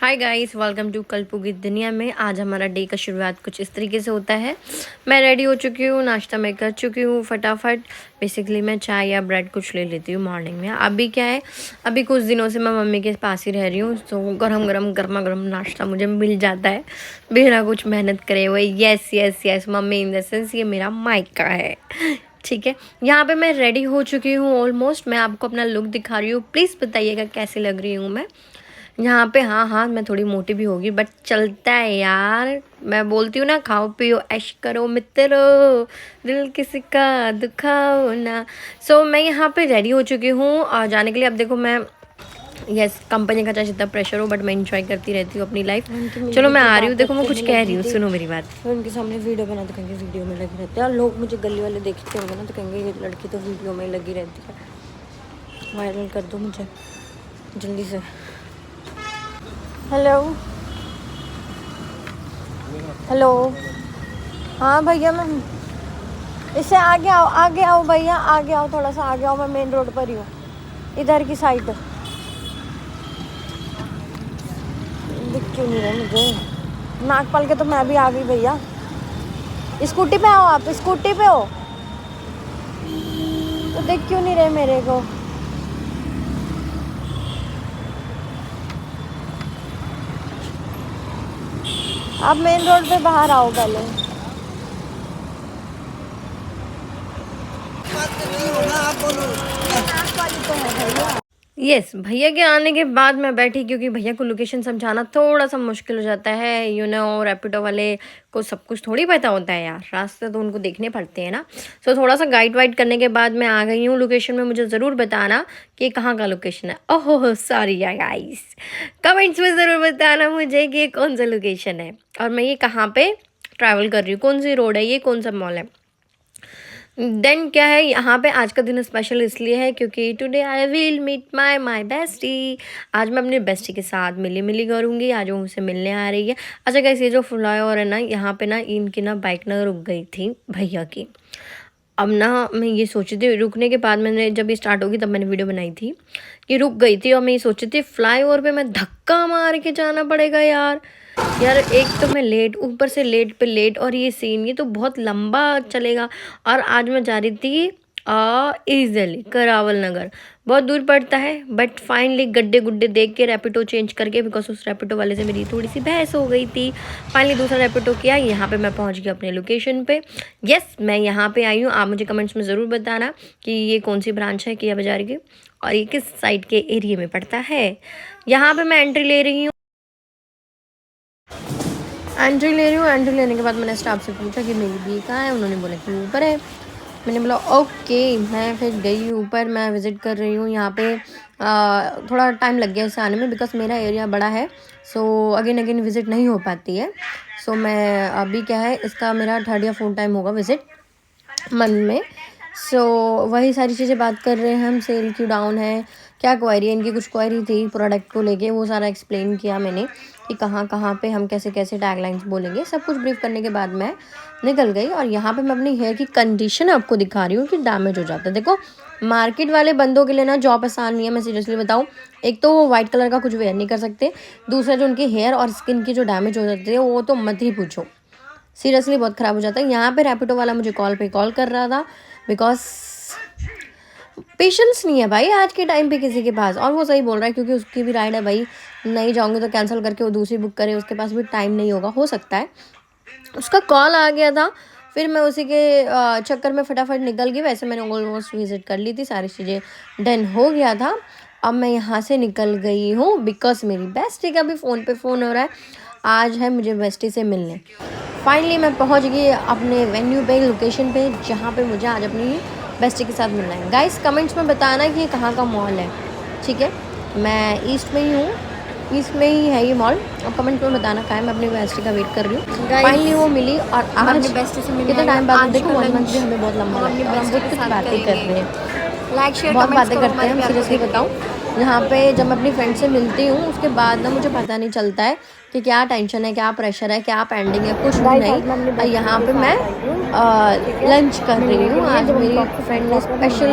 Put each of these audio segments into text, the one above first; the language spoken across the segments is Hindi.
हाय गाइस, वेलकम टू कल्पू की दुनिया में। आज हमारा डे का शुरुआत कुछ इस तरीके से होता है। मैं रेडी हो चुकी हूँ, नाश्ता मैं कर चुकी हूँ फटाफट। बेसिकली मैं चाय या ब्रेड कुछ ले लेती हूँ मॉर्निंग में। अभी क्या है, अभी कुछ दिनों से मैं मम्मी के पास ही रह रही हूँ, तो गर्मा गर्म नाश्ता मुझे मिल जाता है बिना कुछ मेहनत करे हुए। Yes yes yes, mummy in the sense ये मेरा मायका है। ठीक है, यहाँ पे मैं रेडी हो चुकी हूँ ऑलमोस्ट। मैं आपको अपना लुक दिखा रही हूँ, प्लीज़ बताइएगा कैसी लग रही हूँ मैं यहाँ पे। हाँ, मैं थोड़ी मोटी भी होगी बट चलता है यार। मैं बोलती हूँ ना, खाओ पियो ऐश करो मित्रों, दिल किसी का दुखाओ ना। सो मैं यहाँ पे रेडी हो चुकी हूँ और जाने के लिए। अब देखो मैं, यस, कंपनी का चाहे जितना प्रेशर हो बट मैं इंजॉय करती रहती हूँ अपनी लाइफ। चलो मैं आ रही हूँ, देखो मैं कुछ कह रही हूँ, सुनो मेरी बात। फिर उनके सामने वीडियो बना तो कहेंगे वीडियो में लगी रहती है, और लोग मुझे गली वाले देखते होंगे ना तो कहेंगे ये लड़की तो वीडियो में लगी रहती है। वायरल कर दो मुझे जल्दी से। हेलो हेलो, हाँ भैया, मैं इससे आगे आओ भैया, आगे आओ, थोड़ा सा आगे आओ। मैं मेन रोड पर ही हूँ, इधर की साइड। दिख क्यों नहीं है मुझे? नागपाल के तो मैं भी आ गई भैया। स्कूटी पे आओ, आप स्कूटी पे हो तो देख क्यों नहीं रहे मेरे को? आप मेन रोड पे बाहर आओ पहले। यस, भैया के आने के बाद मैं बैठी, क्योंकि भैया को लोकेशन समझाना थोड़ा सा मुश्किल हो जाता है। रैपिडो वाले को सब कुछ थोड़ी पता होता है यार, रास्ते तो उनको देखने पड़ते हैं ना। सो थोड़ा सा गाइड वाइड करने के बाद मैं आ गई हूँ लोकेशन में। मुझे ज़रूर बताना कि कहाँ का लोकेशन है। ओहो सॉरी या गाइस, कमेंट्स में ज़रूर बताना मुझे कि ये कौन सा लोकेशन है और मैं ये कहाँ पर ट्रैवल कर रही हूँ, कौन सी रोड है, ये कौन सा मॉल है। देन क्या है, यहाँ पे आज का दिन स्पेशल इसलिए है क्योंकि today I will meet my bestie. आज मैं अपनी बेस्टी के साथ मिली करूँगी। आज वो मुझसे मिलने आ रही है। अच्छा गाइस, ये जो फ्लाईओवर है ना, यहाँ पे ना इनकी ना बाइक ना रुक गई थी भैया की। अब ना मैं ये सोची थी, रुकने के बाद मैंने जब ये स्टार्ट होगी तब मैंने वीडियो बनाई थी कि रुक गई थी, और मैं ये सोची थी फ्लाईओवर पे मैं धक्का मार के जाना पड़ेगा यार। एक तो मैं लेट, ऊपर से लेट पे लेट, और ये सीन ये तो बहुत लंबा चलेगा। और आज मैं जा रही थी ईजली करावल नगर, बहुत दूर पड़ता है बट फाइनली गड्ढे गुड्डे देख के रैपिडो चेंज करके, बिकॉज उस रैपिडो वाले से मेरी थोड़ी सी बहस हो गई थी। फाइनली दूसरा रैपिडो किया, यहाँ पे मैं पहुँच गई अपने लोकेशन पे। यस, मैं यहाँ पे आई हूँ। आप मुझे कमेंट्स में ज़रूर बताना कि ये कौन सी ब्रांच है किया बाजार की और ये किस साइड के एरिया में पड़ता है। यहाँ पर मैं एंट्री ले रही हूँ। एंट्री लेने के बाद मैंने स्टाफ से पूछा कि मेरी बी कहाँ है। उन्होंने बोला कि ऊपर है। मैंने बोला ओके। मैं फिर गई ऊपर, मैं विज़िट कर रही हूँ। यहाँ पे थोड़ा टाइम लग गया इसे आने में, बिकॉज मेरा एरिया बड़ा है, सो अगेन विज़िट नहीं हो पाती है। सो मैं अभी क्या है, इसका मेरा 3rd या 4th टाइम होगा विज़िट मंथ में। सो वही सारी चीज़ें बात कर रहे हैं हम। सेल क्यों डाउन है, क्या क्वायरी है, इनकी कुछ क्वायरी थी प्रोडक्ट को लेके, वो सारा एक्सप्लेन किया मैंने कि कहाँ पे हम कैसे टैगलाइंस बोलेंगे। सब कुछ ब्रीफ करने के बाद मैं निकल गई। और यहाँ पे मैं अपनी हेयर की कंडीशन आपको दिखा रही हूँ कि डैमेज हो जाता है। देखो, मार्केट वाले बंदों के लिए ना जॉब आसान नहीं है, मैं सीरियसली बताऊँ। एक तो वो वाइट कलर का कुछ वेयर नहीं कर सकते, दूसरा जो उनकी हेयर और स्किन की जो डैमेज हो जाती है वो तो मत ही पूछो, सीरियसली बहुत ख़राब हो जाता है। यहाँ पे रैपिडो वाला मुझे कॉल कर रहा था, बिकॉज पेशेंस नहीं है भाई आज के टाइम पे किसी के पास। और वो सही बोल रहा है, क्योंकि उसकी भी राइड है भाई, नहीं जाऊँगी तो कैंसिल करके वो दूसरी बुक करे, उसके पास भी टाइम नहीं होगा, हो सकता है। उसका कॉल आ गया था, फिर मैं उसी के चक्कर में फटाफट निकल गई। वैसे मैंने ऑलमोस्ट विज़िट कर ली थी, सारी चीज़ें डन हो गया था। अब मैं यहाँ से निकल गई हूँ बिकॉज मेरी बेस्टी का भी फ़ोन पे फ़ोन हो रहा है। आज है मुझे बेस्टी से मिलने। फाइनली मैं पहुँच गई अपने वेन्यू पे, लोकेशन पे, जहाँ पे मुझे आज अपनी बेस्टी के साथ मिलना है। गाइस कमेंट्स में बताना कि ये कहाँ का मॉल है, ठीक है। मैं ईस्ट में ही हूँ, ईस्ट में ही है ये मॉल। और कमेंट में बताना कहाँ है। मैं अपनी बेस्टी का वेट कर रही हूँ। फाइनली वो मिली, और आज बेस्टी से मिलने कितना टाइम बाद, देखो 1 मंथ भी हमें बहुत लंबा लगता है। हम बहुत कुछ बातें कर रहे हैं, लाइक शेयर बहुत बातें करते हैं हम, सीरियसली बताऊँ। यहाँ पे जब मैं अपनी फ्रेंड से मिलती हूँ उसके बाद ना मुझे पता नहीं चलता है कि क्या टेंशन है, क्या प्रेशर है, क्या पेंडिंग है, कुछ भी नहीं। और यहाँ पे मैं लंच कर रही हूँ। आज मेरी फ्रेंड ने स्पेशल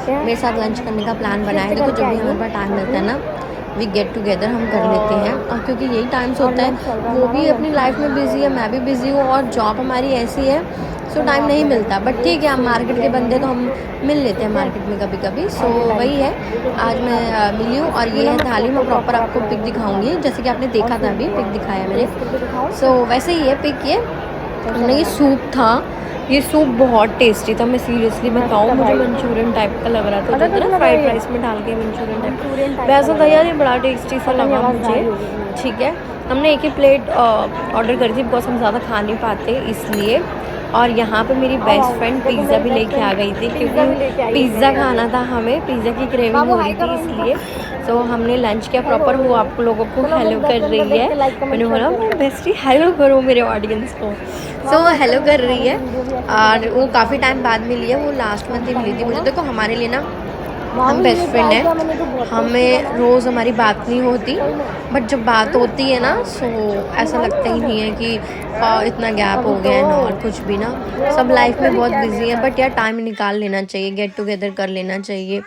मेरे साथ लंच करने का प्लान बनाया है। देखो, जब भी हमारे पास टाइम मिलता है ना वी गेट टुगेदर हम कर लेते हैं। और क्योंकि यही टाइम्स होता है, वो भी अपनी लाइफ में बिज़ी है, मैं भी बिज़ी हूँ, और जॉब हमारी ऐसी है, सो टाइम नहीं मिलता। बट ठीक है, हम मार्केट के बंदे तो हम मिल लेते हैं मार्केट में कभी कभी। सो वही है, आज मैं मिली हूँ और ये है थाली। मैं प्रॉपर आपको पिक दिखाऊंगी, जैसे कि आपने देखा था अभी पिक दिखाया मैंने। सो वैसे ही है पिक। ये हमने ये सूप था, ये सूप बहुत टेस्टी था। मैं सीरियसली बताऊँ, मुझे मंचूरियन टाइप का लग रहा था, जो ना फ्राइड राइस में डाल के मंचूरियन टाइप वैसा था यार। ये बड़ा टेस्टी सा लगा मुझे। ठीक है, हमने एक ही प्लेट ऑर्डर करी थी, बिकॉज हम ज़्यादा खा नहीं पाते इसलिए। और यहाँ पे मेरी बेस्ट फ्रेंड पिज़्ज़ा भी लेके आ गई थी, क्योंकि पिज़्ज़ा खाना था हमें, पिज़्ज़ा की क्रेविंग हो रही थी इसलिए। सो हमने लंच किया प्रॉपर। वो आप लोगों को हेलो कर रही है। मैंने बोला बेस्टी हेलो करो मेरे ऑडियंस को। सो वो हेलो कर रही है, और वो काफ़ी टाइम बाद मिली है। वो लास्ट मंथ ही मिली थी मुझे। देखो हमारे लिए ना, हम बेस्ट फ्रेंड हैं, हमें रोज़ हमारी बात नहीं होती, बट जब बात होती है ना, सो ऐसा लगता ही नहीं है कि इतना गैप हो गया है ना, और कुछ भी ना। सब लाइफ में बहुत बिजी है, बट यार टाइम निकाल लेना चाहिए, गेट टुगेदर कर लेना चाहिए,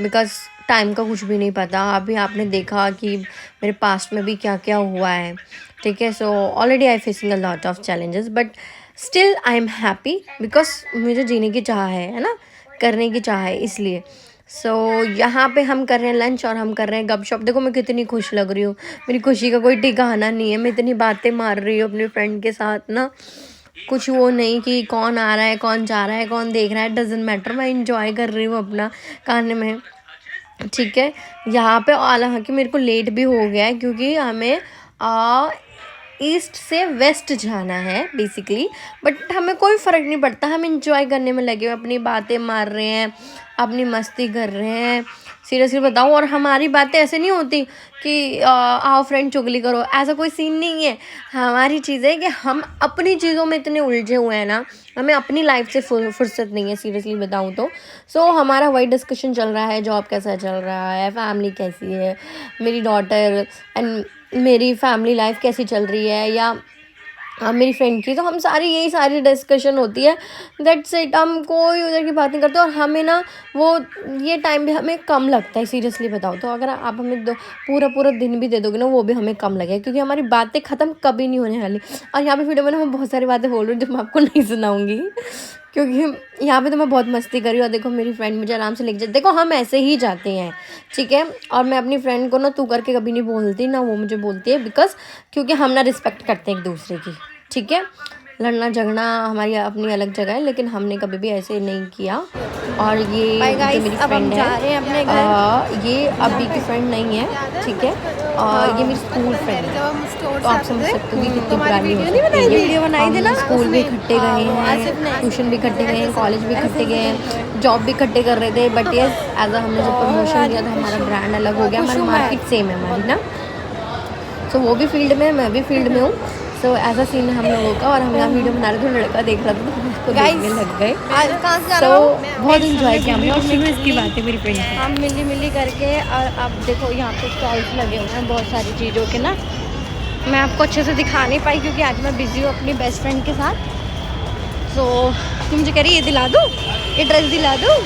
बिकॉज टाइम का कुछ भी नहीं पता। अभी आपने देखा कि मेरे पास्ट में भी क्या क्या हुआ है। ठीक है, so already I facing a lot of challenges, but still I am happy, because मुझे जीने की चाह है ना, करने की चाह है, इसलिए। सो यहाँ पे हम कर रहे हैं लंच, और हम कर रहे हैं गपशप। देखो मैं कितनी खुश लग रही हूँ, मेरी खुशी का कोई ठिकाना नहीं है। मैं इतनी बातें मार रही हूँ अपने फ्रेंड के साथ ना, कुछ वो नहीं कि कौन आ रहा है, कौन जा रहा है, कौन देख रहा है, डजेंट मैटर। मैं इंजॉय कर रही हूँ अपना खाने में। ठीक है, यहाँ पे हालांकि मेरे को लेट भी हो गया है, क्योंकि हमें ईस्ट से वेस्ट जाना है बेसिकली। बट हमें कोई फ़र्क नहीं पड़ता, हम इंजॉय करने में लगे हुए, अपनी बातें मार रहे हैं, अपनी मस्ती कर रहे हैं। सीरियसली बताऊँ, और हमारी बातें ऐसे नहीं होती कि आओ फ्रेंड चुगली करो, ऐसा कोई सीन नहीं है। हमारी चीज़ है कि हम अपनी चीज़ों में इतने उलझे हुए हैं ना, हमें अपनी लाइफ से फुर्सत नहीं है, सीरियसली बताऊँ तो। सो हमारा वही डिस्कशन चल रहा है, जॉब कैसा चल रहा है, फैमिली कैसी है, मेरी डॉटर एंड मेरी फैमिली लाइफ कैसी चल रही है, या मेरी फ्रेंड की। तो हम यही सारी डिस्कशन होती है, दैट्स इट। हम कोई उधर की बात नहीं करते, और हमें ना वो ये टाइम भी हमें कम लगता है, सीरियसली बताओ तो। अगर आप हमें पूरा दिन भी दे दोगे ना, वो भी हमें कम लगेगा, क्योंकि हमारी बातें ख़त्म कभी नहीं होने वाली। और यहाँ पे वीडियो में ना मैं बहुत सारी बातें बोल रही हूँ जो मैं आपको नहीं सुनाऊँगी, क्योंकि यहाँ पे तो मैं बहुत मस्ती कर रही हूँ। और देखो मेरी फ्रेंड मुझे आराम से लेके जाती। देखो हम ऐसे ही जाते हैं, ठीक है। और मैं अपनी फ्रेंड को ना तू करके कभी नहीं बोलती, ना वो मुझे बोलती है, बिकॉज क्योंकि हम ना रिस्पेक्ट करते हैं एक दूसरे की। ठीक है, लड़ना झगड़ना हमारी अपनी अलग जगह है, लेकिन हमने कभी भी ऐसे नहीं किया। और ये जो मेरी फ्रेंड है, ये अभी की फ्रेंड नहीं है, ठीक है। और ये मेरी स्कूल फ्रेंड है, तो आप समझ सकते हो कि कितनी पुरानी हो सकती है। हम स्कूल भी इकट्ठे गए हैं, ट्यूशन भी इकट्ठे गए हैं, कॉलेज भी इकट्ठे गए हैं, जॉब भी इकट्ठे कर रहे थे। बट ये एज हमने जब प्रमोशन लिया था, हमारा ब्रांड अलग हो गया, हमारी मार्केट सेम है हमारी ना। सो वो भी फील्ड में है, मैं भी फील्ड में हूँ। सो ऐसा सीन है हम लोगों का। और हम यहाँ वीडियो बना रहे थे, लड़का देख रहा था तो हम उसको देखने लग गए। तो बहुत इंजॉय किया हमने। और शुरू इसकी बात है मेरी फ्रेंड की, हम मिली करके। और अब देखो यहाँ पे स्टॉल्स लगे हुए हैं बहुत सारी चीज़ों के ना। मैं आपको अच्छे से दिखा नहीं पाई, क्योंकि आज मैं बिज़ी हूँ अपनी बेस्ट फ्रेंड के साथ। तो तुम मुझे कह रही ये दिला दूँ, ये ड्रेस दिला दूँ,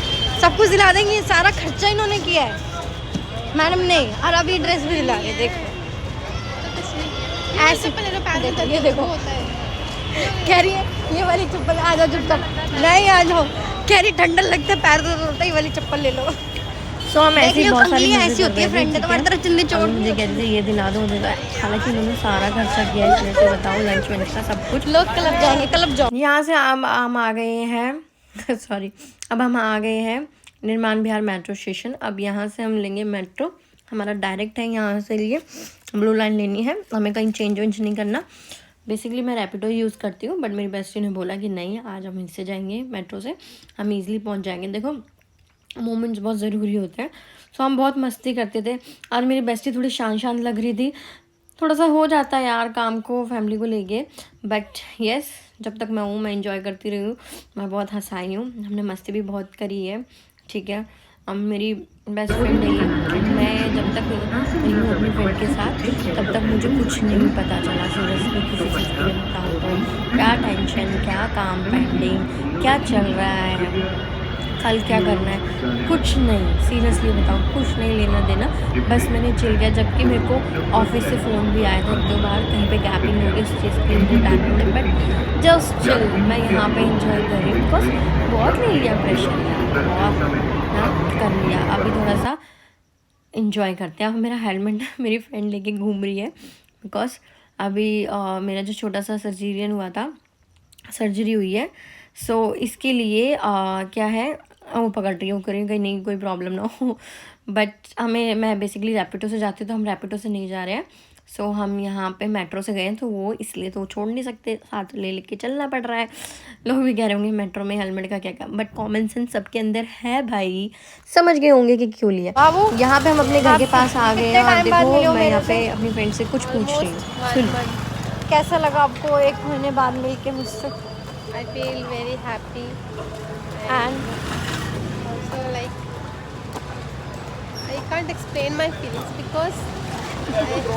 सब कुछ दिला देंगे, सारा खर्चा इन्होंने किया है मैडम ने। और अब ये ड्रेस भी दिला रहे, देखो ऐसे देखो, ये देखो कह रही है ये वाली चप्पल, आ जाओ चुपचाप, नहीं आ जाओ, कह रही ठंडा लगता है, पैर दर्द होता है, ये वाली चप्पल ले लो। सो हम ऐसी बहुत सारी ऐसी होती है फ्रेंड, तुम्हारी तरह चिल्ली चोट। मुझे कहते थे ये दिला दो, हालांकि उन्होंने सारा खर्चा किया है, इसलिए बताओ लंच वंच का सब कुछ। लोग क्लब जाएंगे, क्लब जाओ। यहाँ से हम आ गए हैं सॉरी, अब हम आ गए हैं निर्माण बिहार मेट्रो स्टेशन। अब यहाँ से हम लेंगे मेट्रो, हमारा डायरेक्ट है यहाँ से लिए। ब्लू लाइन लेनी है, हमें कहीं चेंज वेंज नहीं करना। बेसिकली मैं रैपिडो यूज़ करती हूँ, बट मेरी बेस्टी ने बोला कि नहीं, आज हम इससे जाएंगे, मेट्रो से हम ईज़िली पहुँच जाएंगे। देखो मोमेंट्स बहुत ज़रूरी होते हैं। सो हम बहुत मस्ती करते थे, और मेरी बेस्टी थोड़ी शांत लग रही थी। थोड़ा सा हो जाता है यार काम को, फैमिली को लेके, बट येस, जब तक मैं हूँ मैं इंजॉय करती रही हूँ, मैं बहुत हंसाई हूँ, हमने मस्ती भी बहुत करी है। ठीक है, अब मेरी बेस्ट फ्रेंड है, मैं जब तक रही हूँ अपनी फ्रेंड के साथ, तब तक मुझे कुछ नहीं पता चला सीरियसली किसी चीज़ के लिए बताऊँ तो। क्या टेंशन, क्या काम पेंडिंग, क्या चल रहा है, कल क्या करना है, कुछ नहीं, सीरियसली बताओ, कुछ नहीं लेना देना, बस मैंने चिल किया। जबकि मेरे को ऑफिस से फ़ोन भी आया था 1-2 बार, कहीं पे गैपिंग हो गई, उस चीज़ के लिए मुझे टाइम मिले, बट जस्ट चिल, मैं यहाँ पे इंजॉय कर रही हूँ बिकॉज बहुत ले लिया प्रेशर यार, बहुत ना कर लिया। अभी थोड़ा सा इंजॉय करते हैं। अब मेरा हेलमेट मेरी फ्रेंड लेके घूम रही है बिकॉज अभी मेरा जो छोटा सा सर्जरीन हुआ था, सर्जरी हुई है, सो इसके लिए क्या है, वो पकड़ रही हूँ, करें कहीं नहीं कोई प्रॉब्लम ना हो। बट मैं बेसिकली रैपिडो से जाती हूँ, तो हम रैपिडो से नहीं जा रहे हैं। सो हम यहाँ पे मेट्रो से गए हैं, तो वो इसलिए तो छोड़ नहीं सकते, साथ ले लेके चलना पड़ रहा है। लोग भी कह रहे होंगे मेट्रो में हेलमेट का क्या क्या, बट कॉमन सेंस सबके अंदर है भाई, समझ गए होंगे कि क्यों लिया। बाबू यहाँ पे हम अपने घर के पास आ गए हैं और कितने time बाद मिले देखो हो मैं मेरे यहाँ से? पे अपनी फ्रेंड से कुछ पूछ रही हूँ। सुन, कैसा लगा आपको 1 महीने बाद मिल के मुझसे? I feel very happy and also like I can't explain my feelings because I am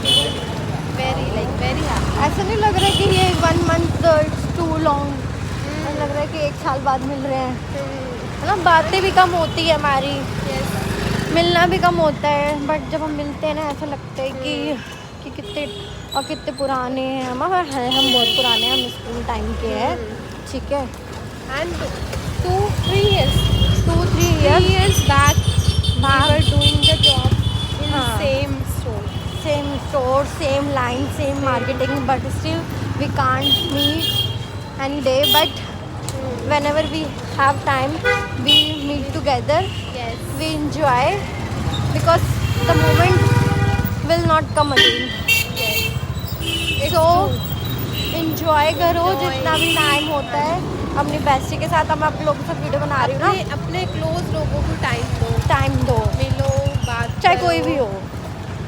feeling very happy. ऐसा नहीं लग रहा है कि ये 1 month इट्स टू लॉन्ग, लग रहा है कि 1 साल बाद मिल रहे हैं, है ना? बातें भी कम होती है हमारी, Yes. मिलना भी कम होता है, बट जब हम मिलते हैं ना ऐसा लगता है कि कितने पुराने हैं हम बहुत पुराने हैं, हम स्कूल टाइम के हैं, ठीक है? And 2-3 years 2-3 3 years years back we were doing the job in हाँ. same store. same store, same line, same marketing, but still we can't meet any day, but whenever we have time we meet together, Yes. we enjoy because the moment will not come again. It's So true. enjoy करो Enjoy. जितना भी टाइम होता है अपनी बेस्टी के साथ। मैं आप लोगों के साथ वीडियो बना रही हूँ अपने ना, अपने क्लोज लोगों को टाइम दो, टाइम दो, मिलो, बात चाहे करो। कोई भी हो,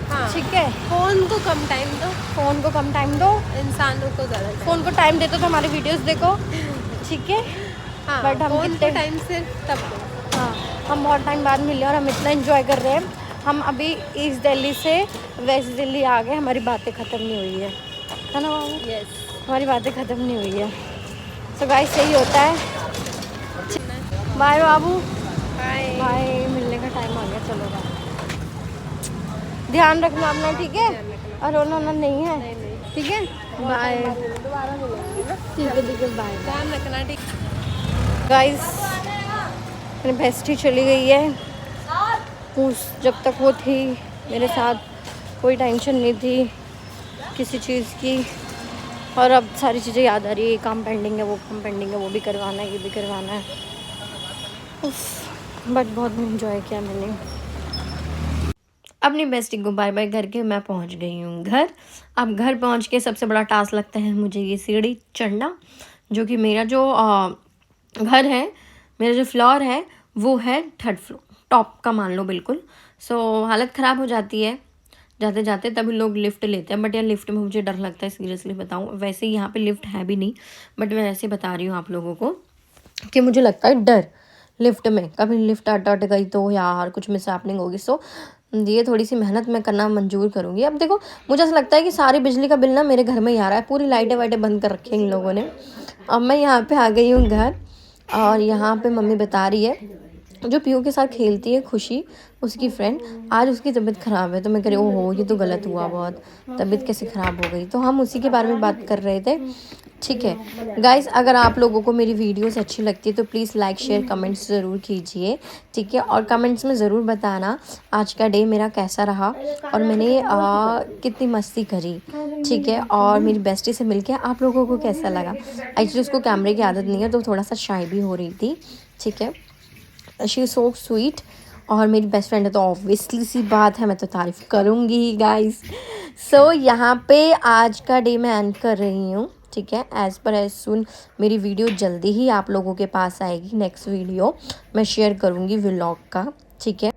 हाँ, ठीक है? फोन को कम टाइम दो, फ़ोन को कम टाइम दो, इंसानों को ज़्यादा टाइम। फ़ोन को टाइम देते तो हमारी वीडियोस देखो, ठीक है? हाँ, but हम फोन को कितने- टाइम सिर्फ तब दो। हाँ, हम बहुत टाइम बाद मिले और हम इतना एंजॉय कर रहे हैं। हम अभी ईस्ट दिल्ली से वेस्ट दिल्ली आ गए, हमारी बातें ख़त्म नहीं हुई है ना बाबू? यस। हमारी बातें ख़त्म नहीं हुई है। सो गाइस यही होता है। बाय बाबू, बाय। बाय, मिलने का टाइम आ गया, चलो बाय। ध्यान रखना अपना, ठीक है? और रोना वोना नहीं है, ठीक है? बाय, दोबारा मिलेंगे ना, ठीक है, बाय। ध्यान रखना, ठीक। गाइस मेरी बेस्टी चली गई है, जब तक वो थी मेरे साथ कोई टेंशन नहीं थी किसी चीज़ की, और अब सारी चीज़ें याद आ रही है, ये काम पेंडिंग है, वो काम पेंडिंग है, वो भी करवाना है, ये भी करवाना है। बट बहुत इन्जॉय किया मैंने। अपनी बेस्टी को बाय बाय करके मैं पहुंच गई हूँ घर। अब घर पहुंच के सबसे बड़ा टास्क लगता है मुझे ये सीढ़ी चढ़ना, जो कि मेरा जो घर है, मेरा जो फ्लोर है वो है 3rd फ्लोर, टॉप का मान लो बिल्कुल। सो हालत ख़राब हो जाती है जाते जाते, तभी लोग लिफ्ट लेते हैं, बट यार लिफ्ट में मुझे डर लगता है, सीरियसली बताऊँ। वैसे यहाँ पे लिफ्ट है भी नहीं, बट मैं ऐसे बता रही हूँ आप लोगों को कि मुझे लगता है डर लिफ्ट में, कभी लिफ्ट अट गई तो यार कुछ मिसहैपनिंग होगी। सो ये थोड़ी सी मेहनत मैं करना मंजूर करूँगी। अब देखो मुझे ऐसा लगता है कि सारी बिजली का बिल ना मेरे घर में ही आ रहा है, पूरी लाइटें वाइटें बंद कर रखी हैं इन लोगों ने। अब मैं यहाँ पे आ गई हूँ घर, और यहाँ पे मम्मी बता रही है जो पीयू के साथ खेलती है खुशी, उसकी फ्रेंड, आज उसकी तबीयत ख़राब है। तो मैं कह रही ओहो ये तो गलत हुआ, बहुत तबीयत कैसे ख़राब हो गई। तो हम उसी के बारे में बात कर रहे थे, ठीक है गाइस। अगर आप लोगों को मेरी वीडियोस अच्छी लगती है तो प्लीज़ लाइक शेयर कमेंट्स ज़रूर कीजिए, ठीक है? और कमेंट्स में ज़रूर बताना आज का डे मेरा कैसा रहा और मैंने कितनी मस्ती करी, ठीक है? और मेरी बेस्टी से मिलके आप लोगों को कैसा लगा। एक्चुअली उसको कैमरे की आदत नहीं है, तो थोड़ा सा शाय भी हो रही थी, ठीक है? शी इज़ सो स्वीट, और मेरी बेस्ट फ्रेंड है तो ऑब्वियसली सी बात है मैं तो तारीफ़ करूँगी ही गाइस। सो यहाँ पे आज का डे मैं एंड कर रही हूँ, ठीक है? एज़ पर एज सुन मेरी वीडियो जल्दी ही आप लोगों के पास आएगी, नेक्स्ट वीडियो मैं शेयर करूँगी व्लॉग का, ठीक है?